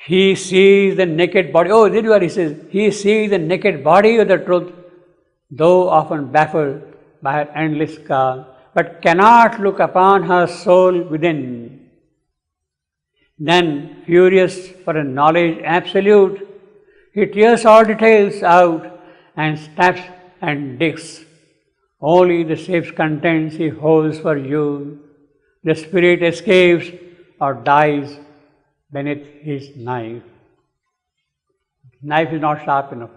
He sees the naked body. Oh, this is what he says. He sees the naked body of the truth, though often baffled by her endless calm, but cannot look upon her soul within. Then, furious for a knowledge absolute, he tears all details out and snaps and digs. Only the safe contents he holds for you. The spirit escapes or dies beneath his knife. Knife is not sharp enough.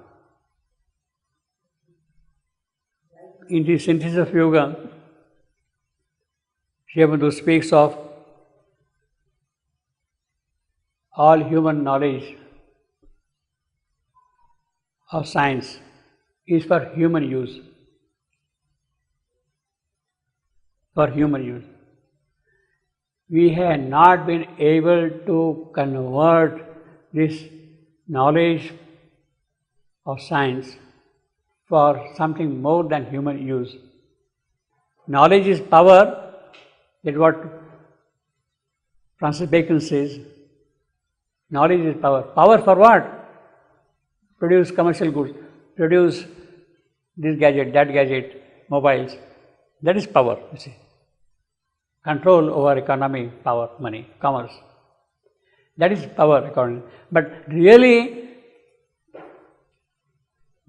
In the Synthesis of Yoga, Sri Aurobindo speaks of all human knowledge of science is for human use. For human use. We have not been able to convert this knowledge of science for something more than human use. Knowledge is power, that is what Francis Bacon says. Knowledge is power. Power for what? Produce commercial goods, produce this gadget, that gadget, mobiles. That is power, you see. Control over economy, power, money, commerce. That is power, according. But really,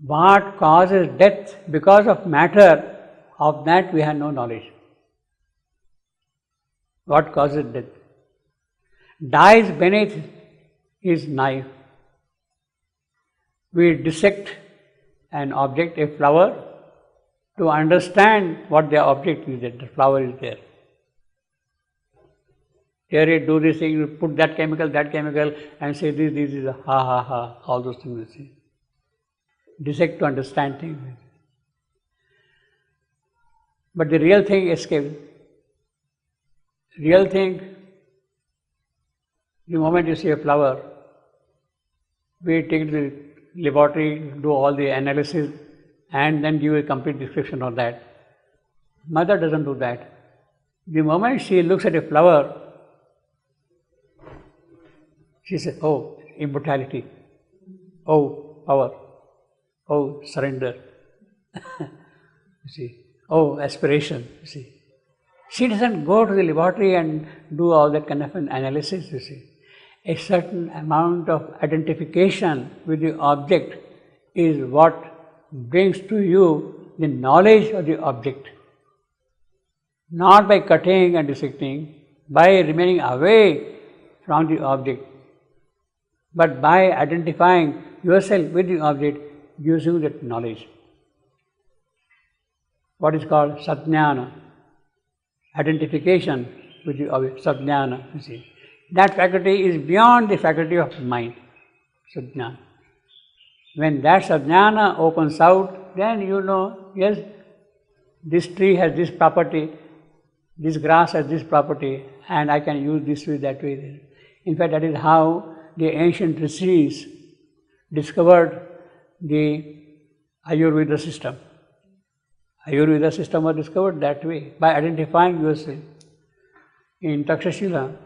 what causes death because of matter, of that we have no knowledge. What causes death? Dies beneath his knife. We dissect an object, a flower, to understand what the object is, that the flower is there. Tear it, do this thing, put that chemical, and say this is a ha ha ha, all those things you see. Dissect to understand things. But the real thing escapes. Real thing, the moment you see a flower, we take it to the laboratory, do all the analysis, and then give a complete description of that. Mother doesn't do that. The moment she looks at a flower, she says, oh, immortality, oh, power, oh, surrender, you see, oh, aspiration, you see. She doesn't go to the laboratory and do all that kind of an analysis, you see. A certain amount of identification with the object is what brings to you the knowledge of the object. Not by cutting and dissecting, by remaining away from the object, but by identifying yourself with the object gives you that knowledge. What is called satjnana, identification with the object, satjnana, you see. That faculty is beyond the faculty of mind, satjnana. When that satjnana opens out, then you know, yes, this tree has this property, this grass has this property, and I can use this way, that way. In fact, that is how the ancient rishis discovered the Ayurveda system. Ayurveda system was discovered that way, by identifying yourself. In Takshashila,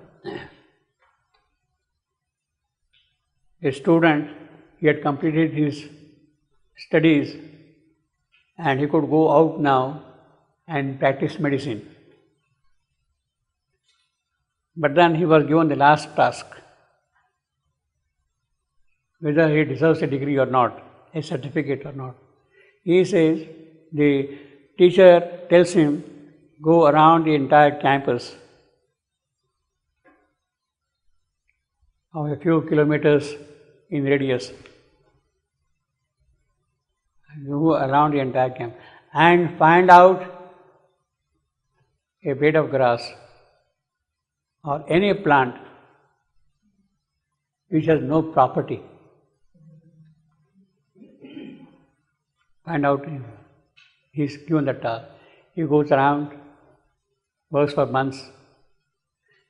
a student, he had completed his studies and he could go out now and practice medicine. But then he was given the last task, whether he deserves a degree or not, a certificate or not. He says, the teacher tells him, go around the entire campus of a few kilometers in radius. Go around the entire camp and find out a blade of grass or any plant which has no property. Find out. He's given the task. He goes around, works for months,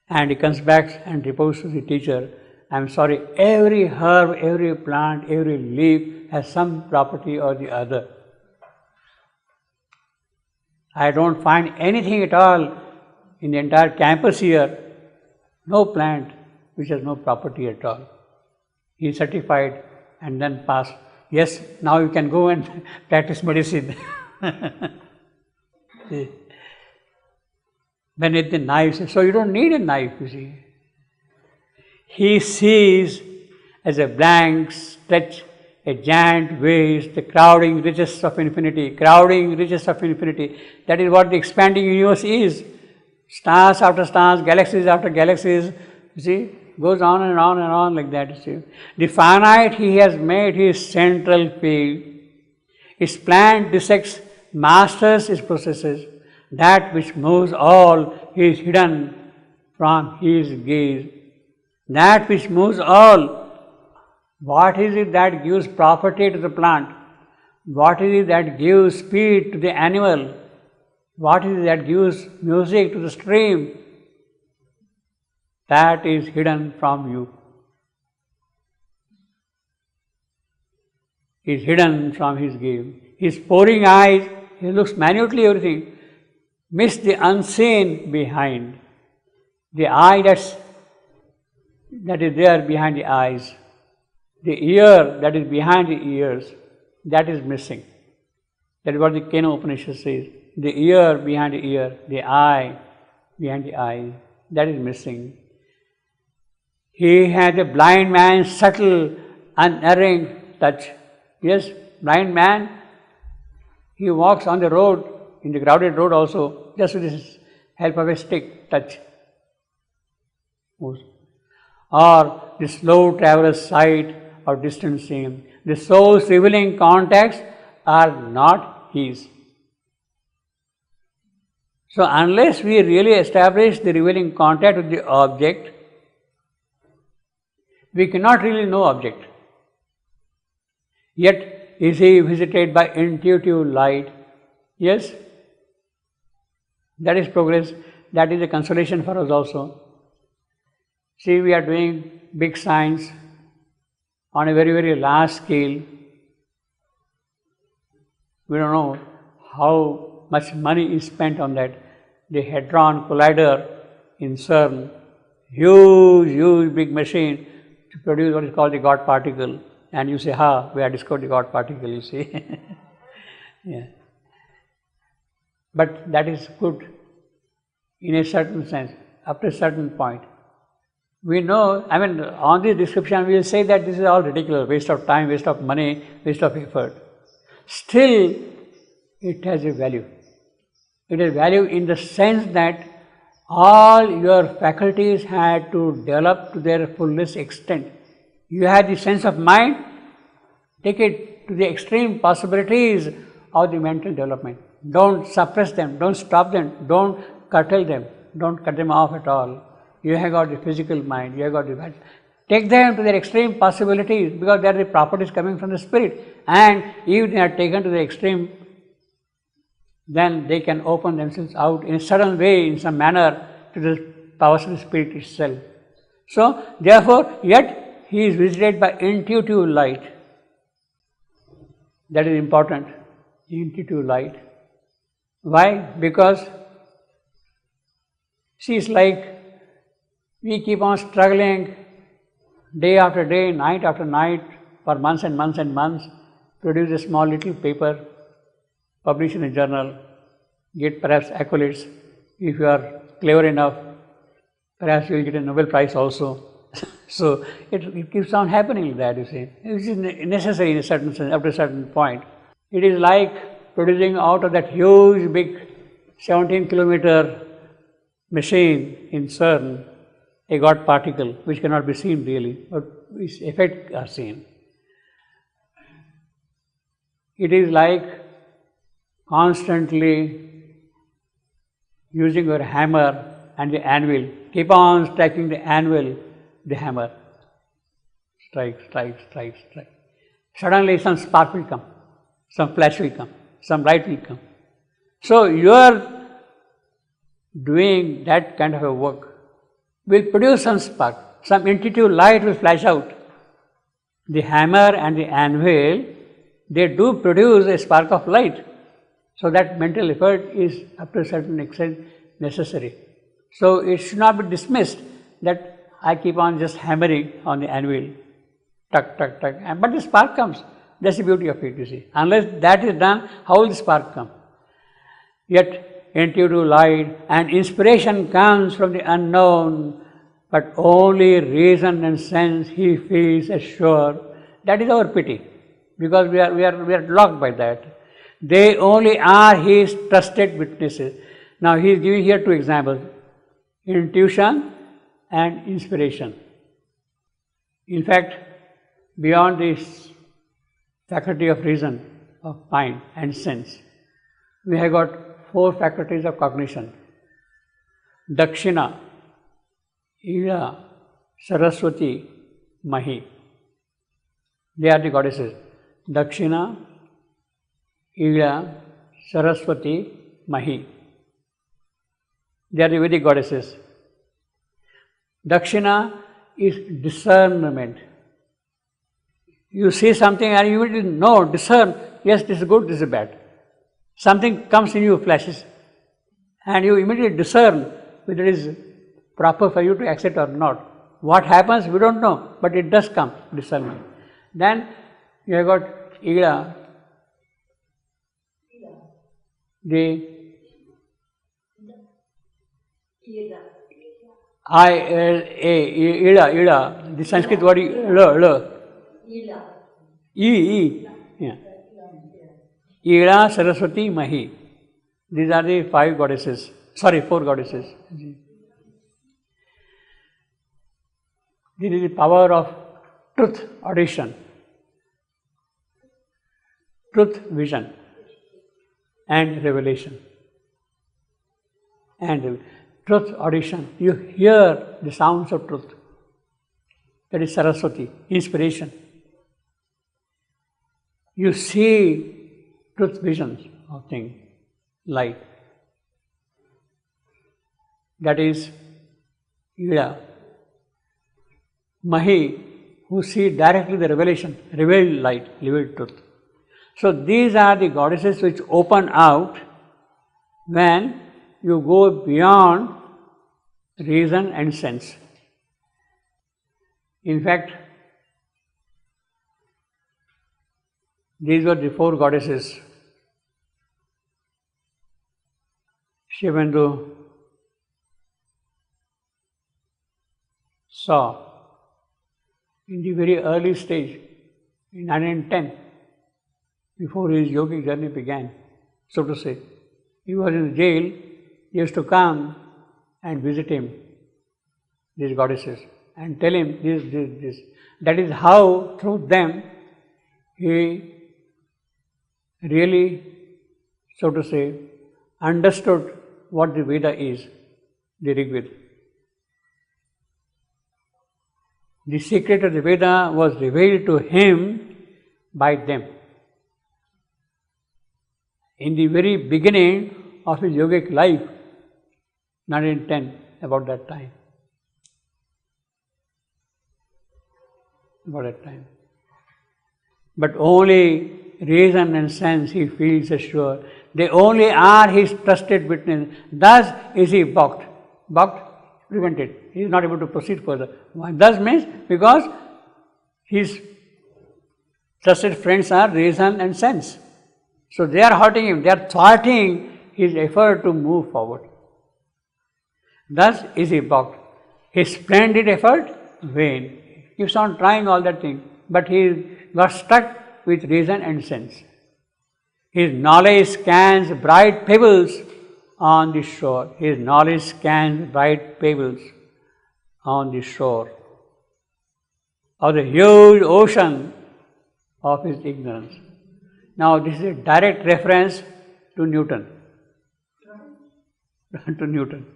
and he comes back and reports to the teacher, I'm sorry, every herb, every plant, every leaf has some property or the other. I don't find anything at all in the entire campus here, no plant which has no property at all. He is certified and then passed. Yes, now you can go and practice medicine. Beneath the knife, so you don't need a knife, you see. He sees as a blank stretch, a giant waste, the crowding riches of infinity, crowding riches of infinity. That is what the expanding universe is. Stars after stars, galaxies after galaxies, you see, goes on and on and on like that, you see. The finite he has made his central field. His plan dissects, masters his processes. That which moves all is hidden from his gaze. That which moves all. What is it that gives property to the plant? What is it that gives speed to the animal? What is it that gives music to the stream? That is hidden from you. Is hidden from his gaze. His pouring eyes, he looks minutely everything. Miss the unseen behind. The eye that is there behind the eyes. The ear that is behind the ears, that is missing. That is what the Kena Upanishad says. The ear behind the ear, the eye behind the eye, that is missing. He has a blind man's subtle, unerring touch. Yes, blind man, he walks on the road, in the crowded road also, just with the help of a stick, touch. Or the slow traveler's sight or distant seeing. The soul's revealing contacts are not his. So unless we really establish the revealing contact with the object, we cannot really know object. Yet is he visited by intuitive light? Yes? That is progress. That is a consolation for us also. See, we are doing big science on a very, very large scale. We don't know how much money is spent on that. The Hadron Collider in CERN, huge big machine to produce what is called the God particle. And you say, we have discovered the God particle, you see. Yeah. But that is good in a certain sense, up to a certain point. We know, on this description we will say that this is all ridiculous, waste of time, waste of money, waste of effort. Still, it has a value. It has value in the sense that all your faculties had to develop to their fullest extent. You had the sense of mind, take it to the extreme possibilities of the mental development. Don't suppress them, don't stop them, don't curtail them, don't cut them off at all. You have got the physical mind, you have got the... Take them to their extreme possibilities because they are the properties coming from the spirit. And if they are taken to the extreme, then they can open themselves out in a certain way, in some manner, to the powers of the spirit itself. So, therefore, yet he is visited by intuitive light. That is important, intuitive light. Why? Because, see, it's like we keep on struggling day after day, night after night, for months and months and months, produce a small little paper, publish in a journal, get perhaps accolades. If you are clever enough, perhaps you will get a Nobel Prize also. So it keeps on happening like that, you see. It is necessary in a certain sense, up to a certain point. It is like producing out of that huge, big 17-kilometer machine in CERN, a God particle which cannot be seen really, but its effects are seen. It is like constantly using your hammer and the anvil. Keep on striking the anvil, the hammer. Strike, strike, strike, strike. Suddenly some spark will come, some flash will come, some light will come. So you are doing that kind of a work will produce some spark, some intuitive light will flash out. The hammer and the anvil, they do produce a spark of light. So that mental effort is up to a certain extent necessary. So it should not be dismissed that I keep on just hammering on the anvil. tuck, tuck, tuck, but the spark comes. That's the beauty of it, you see. Unless that is done, how will the spark come? Yet intuitive light and inspiration comes from the unknown, but only reason and sense he feels assured. That is our pity, because we are locked by that. They only are his trusted witnesses. Now he is giving here two examples: intuition and inspiration. In fact, beyond this faculty of reason, of mind and sense, we have got four faculties of cognition: Dakshina, Ila, Saraswati, Mahi. They are the goddesses. Dakshina, Ila, Saraswati, Mahi. They are the Vedic goddesses. Dakshina is discernment. You see something and you will know, discern, yes, this is good, this is bad. Something comes in you, flashes, and you immediately discern whether it is proper for you to accept or not. What happens, we don't know, but it does come, discernment. Then you have got Ila, the Ila, the Sanskrit word L. Yeah. Ila, Saraswati, Mahi. These are the four goddesses. This is the power of truth audition, truth vision, and revelation. And truth audition, you hear the sounds of truth. That is Saraswati, inspiration. You see truth visions of things, light. That is Ila. Mahi, who see directly the revelation, revealed light, revealed truth. So these are the goddesses which open out when you go beyond reason and sense. In fact, these were the four goddesses. Shivendu saw in the very early stage, in 1910, before his yogic journey began, so to say. He was in jail, he used to come and visit him, these goddesses, and tell him this. That is how, through them, he really, so to say, understood what the Veda is, the Rigveda. The secret of the Veda was revealed to him by them. In the very beginning of his yogic life, 1910, about that time. But only reason and sense he feels assured. They only are his trusted witness. Thus is he balked. Balked, prevented. He is not able to proceed further. Thus means because his trusted friends are reason and sense. So they are hurting him, they are thwarting his effort to move forward. Thus is he balked. His splendid effort, vain. He keeps on trying all that thing, but he got stuck with reason and sense. His knowledge scans bright pebbles on the shore. His knowledge scans bright pebbles on the shore of the huge ocean of his ignorance. Now this is a direct reference to Newton. To Newton.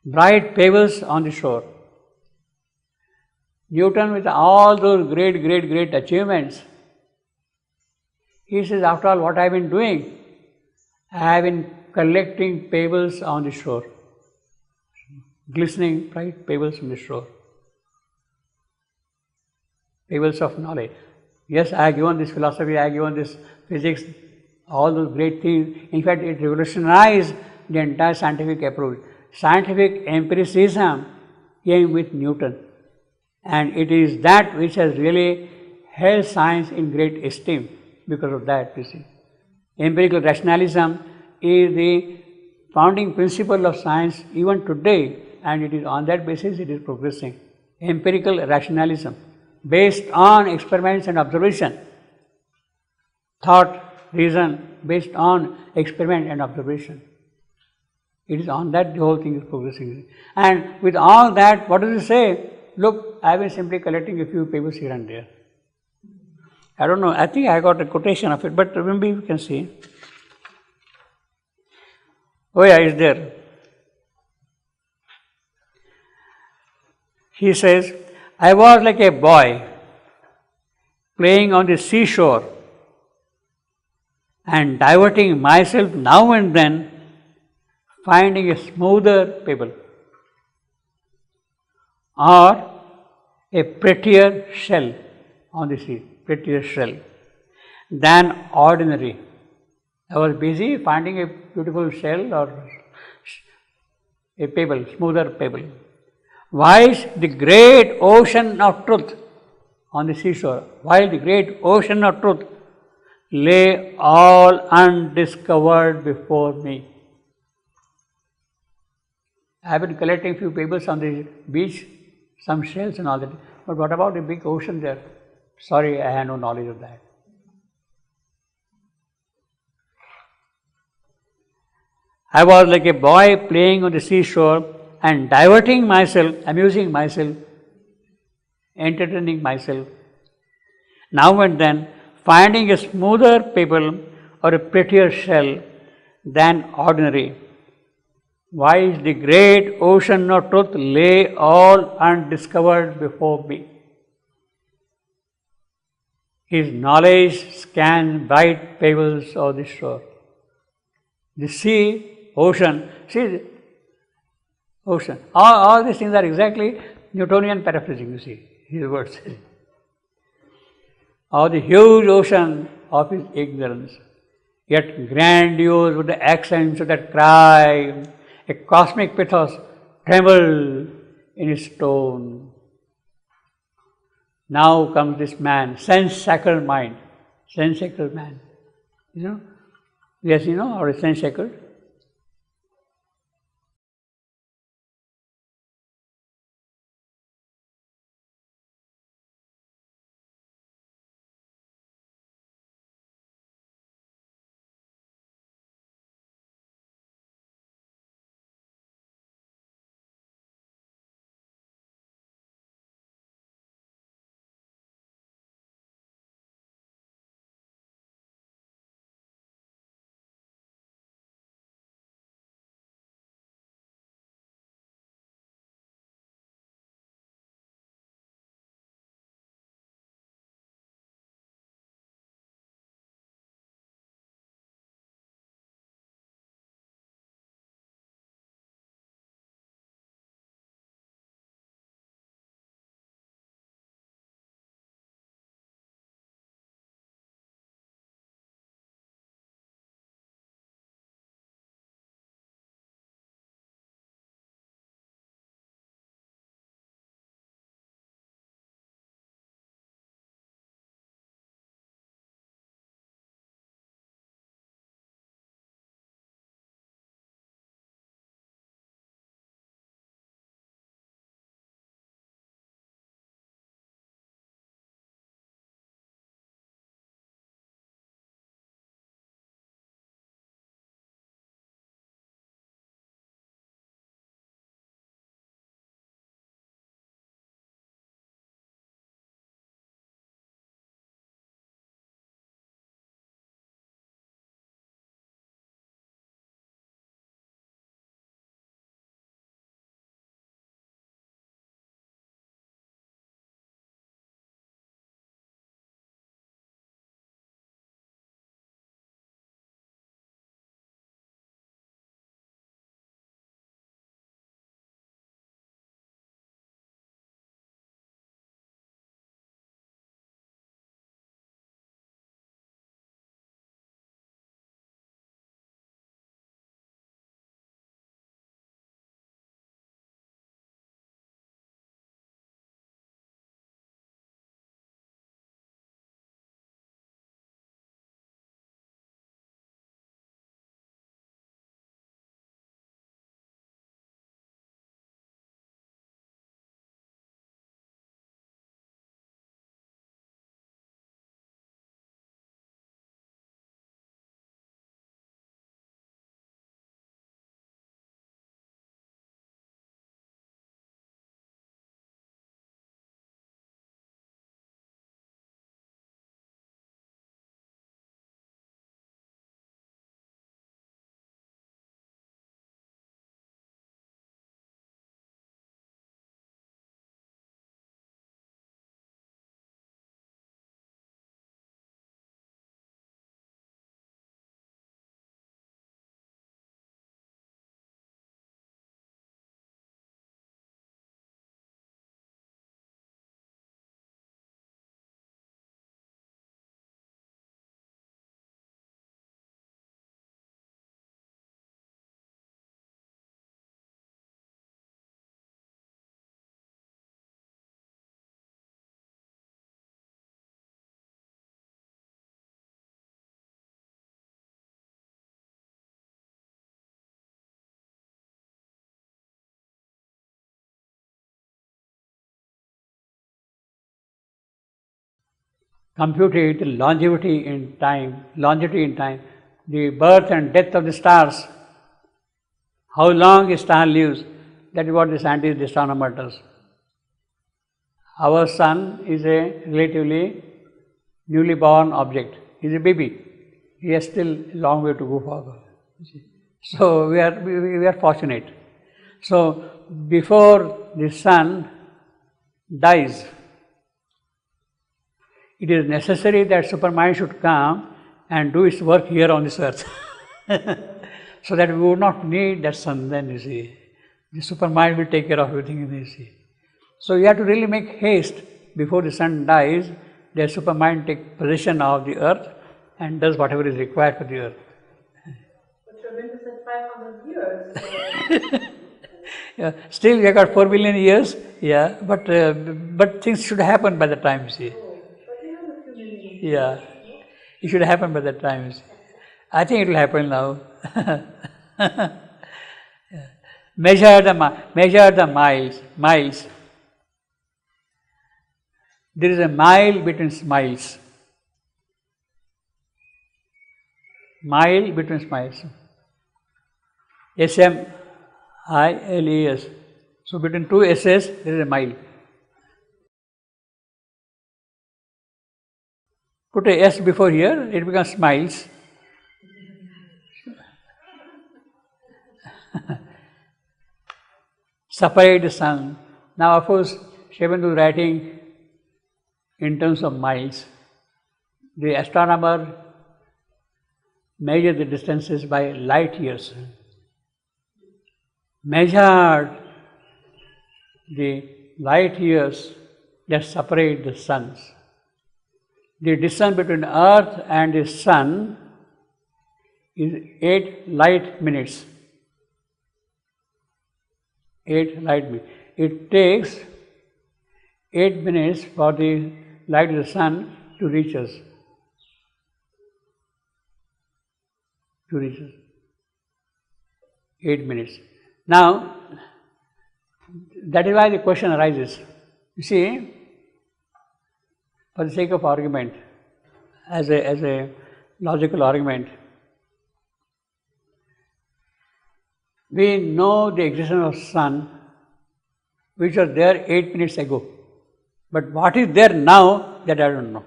Bright pebbles on the shore. Newton, with all those great achievements, he says, after all, what I have been doing? I have been collecting pebbles on the shore. Glistening bright pebbles on the shore. Pebbles of knowledge. Yes, I have given this philosophy, I have given this physics, all those great things. In fact, it revolutionized the entire scientific approach. Scientific empiricism came with Newton, and it is that which has really held science in great esteem because of that, you see. Empirical rationalism is the founding principle of science even today, and it is on that basis it is progressing. Empirical rationalism, based on experiments and observation. Thought, reason, based on experiment and observation. It is on that the whole thing is progressing. And with all that, what does it say? Look, I have been simply collecting a few papers here and there. I don't know, I think I got a quotation of it, but maybe we can see. Oh yeah, it's there. He says, I was like a boy playing on the seashore and diverting myself now and then, finding a smoother pebble or a prettier shell on the sea, prettier shell than ordinary. I was busy finding a beautiful shell or a pebble, smoother pebble. While the great ocean of truth on the seashore, while the great ocean of truth lay all undiscovered before me. I have been collecting a few pebbles on the beach, some shells and all that. But what about the big ocean there? Sorry, I had no knowledge of that. I was like a boy playing on the seashore and diverting myself, amusing myself, entertaining myself. Now and then, finding a smoother pebble or a prettier shell than ordinary. While the great ocean of truth lay all undiscovered before me. His knowledge scanned bright pebbles of the shore. The sea, ocean, see, ocean. All these things are exactly Newtonian paraphrasing, you see, his words. Of the huge ocean of his ignorance, yet grandiose with the accents of that cry, a cosmic pathos trembled in his tone. Now comes this man, sense-shackled mind, sense-shackled man. You know? Yes, you know, or sense-shackled. computed the longevity in time, the birth and death of the stars, how long a star lives, that is what the scientist, the astronomer does. Our sun is a relatively newly born object. He is a baby. He has still a long way to go forward. So we are fortunate. So before the sun dies, it is necessary that supermind should come and do its work here on this earth. So that we would not need that sun then, you see. The supermind will take care of everything in this. So you have to really make haste before the sun dies, the supermind takes possession of the earth and does whatever is required for the earth. But Sri Aurobindo said 500 years. Yeah, still we have got 4 billion years, yeah, but things should happen by the time, you see. Yeah, it should happen by that time, you see. I think it will happen now. Yeah. Measure the miles. There is a mile between smiles. Mile between smiles. S-M-I-L-E-S. So between two S's there is a mile. Put a S before here, it becomes smiles. Separate the sun. Now of course, Sri Aurobindo is writing in terms of miles. The astronomer measures the distances by light years. Measured the light years that separate the suns. The distance between Earth and the sun is 8 light minutes. 8 light minutes. It takes 8 minutes for the light of the sun to reach us. 8 minutes. Now, that is why the question arises. You see, for the sake of argument, as a logical argument, we know the existence of sun, which was there 8 minutes ago. But what is there now, that I don't know.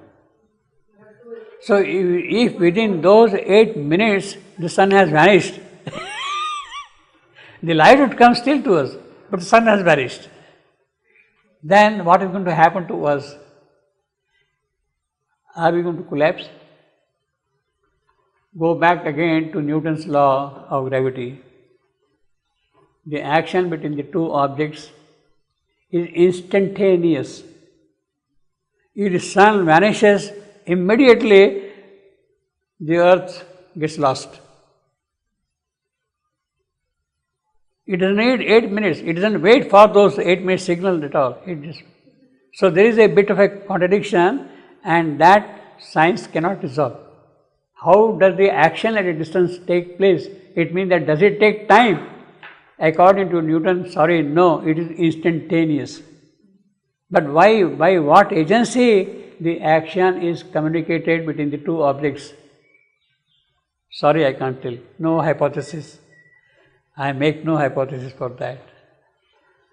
So if within those 8 minutes the sun has vanished, the light would come still to us, but the sun has vanished. Then what is going to happen to us? Are we going to collapse? Go back again to Newton's law of gravity. The action between the two objects is instantaneous. If the sun vanishes, immediately the earth gets lost. It doesn't need 8 minutes. It doesn't wait for those 8 minute signals at all. So there is a bit of a contradiction, and that science cannot resolve. How does the action at a distance take place? It means that does it take time? According to Newton, no, it is instantaneous. But by what agency the action is communicated between the two objects? Sorry, I can't tell. No hypothesis. I make no hypothesis for that.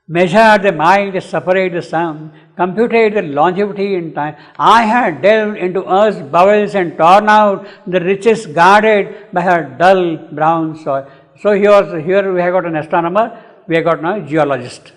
Measure the mind, separate the sun, computed the longevity in time. I had delved into earth's bowels and torn out the riches guarded by her dull brown soil. So here we have got an astronomer, we have got now a geologist.